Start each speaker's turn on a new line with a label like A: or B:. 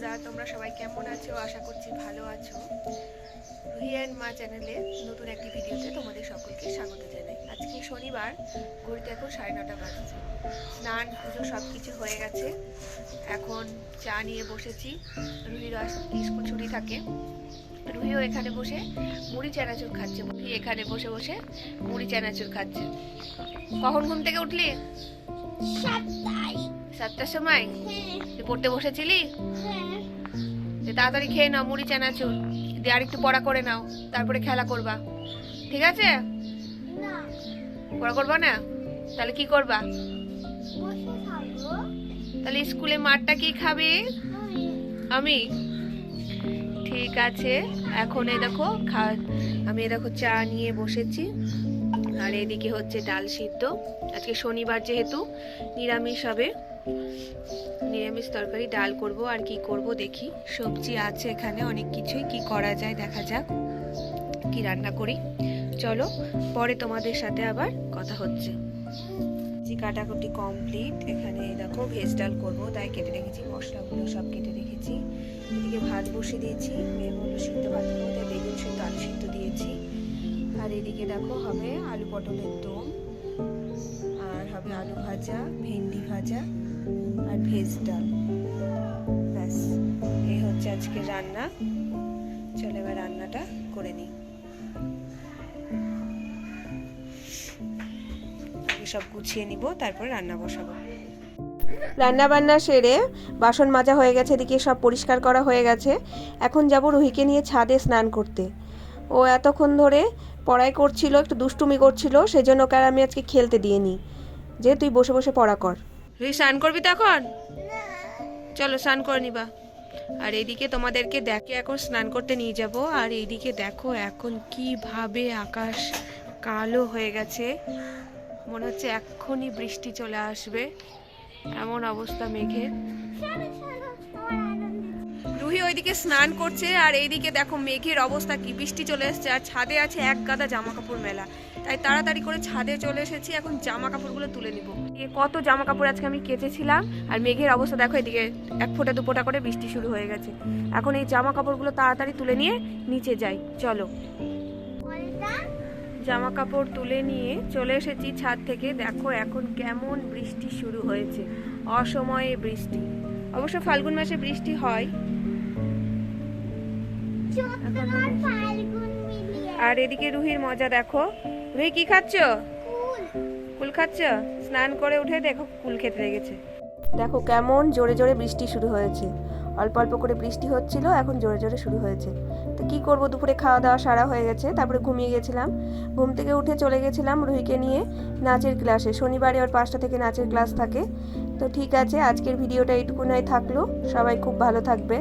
A: বন্ধুরা, তোমরা সবাই কেমন আছো? আশা করছি ভালো আছো। রুহি অ্যান্ড মা চ্যানেলে নতুন একটি ভিডিওতে তোমাদের সকলকে স্বাগত জানাই। আজকে শনিবার, ঘড়িতে এখন 9:30 বাজছে। স্নান পুজো সব কিছু হয়ে গেছে। এখন চা নিয়ে বসেছি। রুহির স্কুল ছুটি থাকে। রুহিও এখানে বসে মুড়ি চানাচুর খাচ্ছে। রুহি এখানে বসে বসে মুড়ি চানাচুর খাচ্ছে। কখন ঘুম থেকে উঠলি? 7টার সময়। তুই পড়তে বসেছিলি? তাড়াতাড়ি খেয়ে নাও মুড়ি চানাচুর, দিয়ে আর একটু পড়া করে নাও, তারপরে খেলা করবা, ঠিক আছে? পড়া করবা না? তাহলে কি করবা? তাহলে স্কুলে মারটা কি খাবে? আমি? ঠিক আছে। এখন এই দেখো আমি দেখো চা নিয়ে বসেছি, আর এদিকে হচ্ছে ডাল সিদ্ধ। আজকে শনিবার যেহেতু নিরামিষ হবে, নিরামিষ তরকারি ডাল করব। আর কি করব দেখি, সবজি আছে এখানে অনেক কিছুই, কি করা যায় দেখা যাক, কি রান্না করি। চলো পরে তোমাদের সাথে আবার কথা হচ্ছে। কাটাকুটি কমপ্লিট। এখানে দেখো ভেজ ডাল করব, তাই কেটে রেখেছি, মশলাগুলো সব কেটে রেখেছি। এদিকে ভাত বসিয়ে দিয়েছি, মেয়ে বললো সিদ্ধ ভাত খাবো, তাই বেগুন সিদ্ধ আলু সিদ্ধ দিয়েছি। আর এদিকে দেখো হবে আলু পটলের দম, আর হবে আলু ভাজা, ভেন্ডি ভাজা, আর ভেজ ডাল। ব্যাস, এই হচ্ছে আজকে রান্না। চলো এবার রান্নাটা করে নিই। সব গুছিয়ে নিব, তারপরে রান্না বসাবো। রান্না বান্না সেরে বাসন মাজা হয়ে গেছে, এদিকে সব পরিষ্কার করা হয়ে গেছে। এখন যাব রুহিকে নিয়ে ছাদে স্নান করতে। ও এতক্ষণ ধরে পড়াই করছিল, একটু দুষ্টুমি করছিল, সেজন্য ওকে আমি আজকে খেলতে দিইনি, যে তুই বসে বসে পড়া কর। রুহি স্নান করবি তো এখন? চলো স্নান করে নিবা। আর এইদিকে তোমাদেরকে দেখে এখন স্নান করতে নিয়ে যাব। আর এইদিকে দেখো এখন কিভাবে আকাশ কালো হয়ে গেছে, মনে হচ্ছে এক্ষুনি বৃষ্টি চলে আসবে, এমন অবস্থা মেঘের। রুহি ওইদিকে স্নান করছে, আর এইদিকে দেখো মেঘের অবস্থা কি, বৃষ্টি চলে এসছে। আর ছাদে আছে এক গাদা জামা কাপড় মেলা, তাই তাড়াতাড়ি করে ছাদে চলে এসেছি। এখন জামা কাপড়গুলো তুলে নিব। কত জামা কাপড় আজকে আমি কেচেছিলাম। আর মেঘের অবস্থা দেখো, এদিকে 1 ফোঁটা 2 ফোঁটা করে বৃষ্টি শুরু হয়ে গেছে। এখন এই জামা কাপড়গুলো তাড়াতাড়ি তুলে নিয়ে নিচে যাই। চলো, জামা কাপড় তুলে নিয়ে চলে এসেছি ছাদ থেকে। দেখো এখন কেমন বৃষ্টি শুরু হয়েছে, অসময়ে বৃষ্টি। অবশ্য ফাল্গুন মাসে বৃষ্টি হয়। আর এদিকে রুহির মজা দেখো। রুহি কি খাচ্ছ? কুল খাচ্ছ? স্নান করে উঠে দেখো কুল খেতে লেগেছে। দেখো কেমন জোরে জোরে বৃষ্টি শুরু হয়েছে। অল্প অল্প করে বৃষ্টি হচ্ছিল, এখন জোরে জোরে শুরু হয়েছে। তো কি করব, দুপুরে খাওয়া দাওয়া সারা হয়ে গেছে, তারপরে ঘুমিয়ে গেছিলাম। ঘুম থেকে উঠে চলে গেছিলাম রুহিকে নিয়ে নাচের ক্লাসে। শনিবারে ওর 5টা থেকে নাচের ক্লাস থাকে। তো ঠিক আছে, আজকের ভিডিওটা এইটুকুনাই থাকলো। সবাই খুব ভালো থাকবে।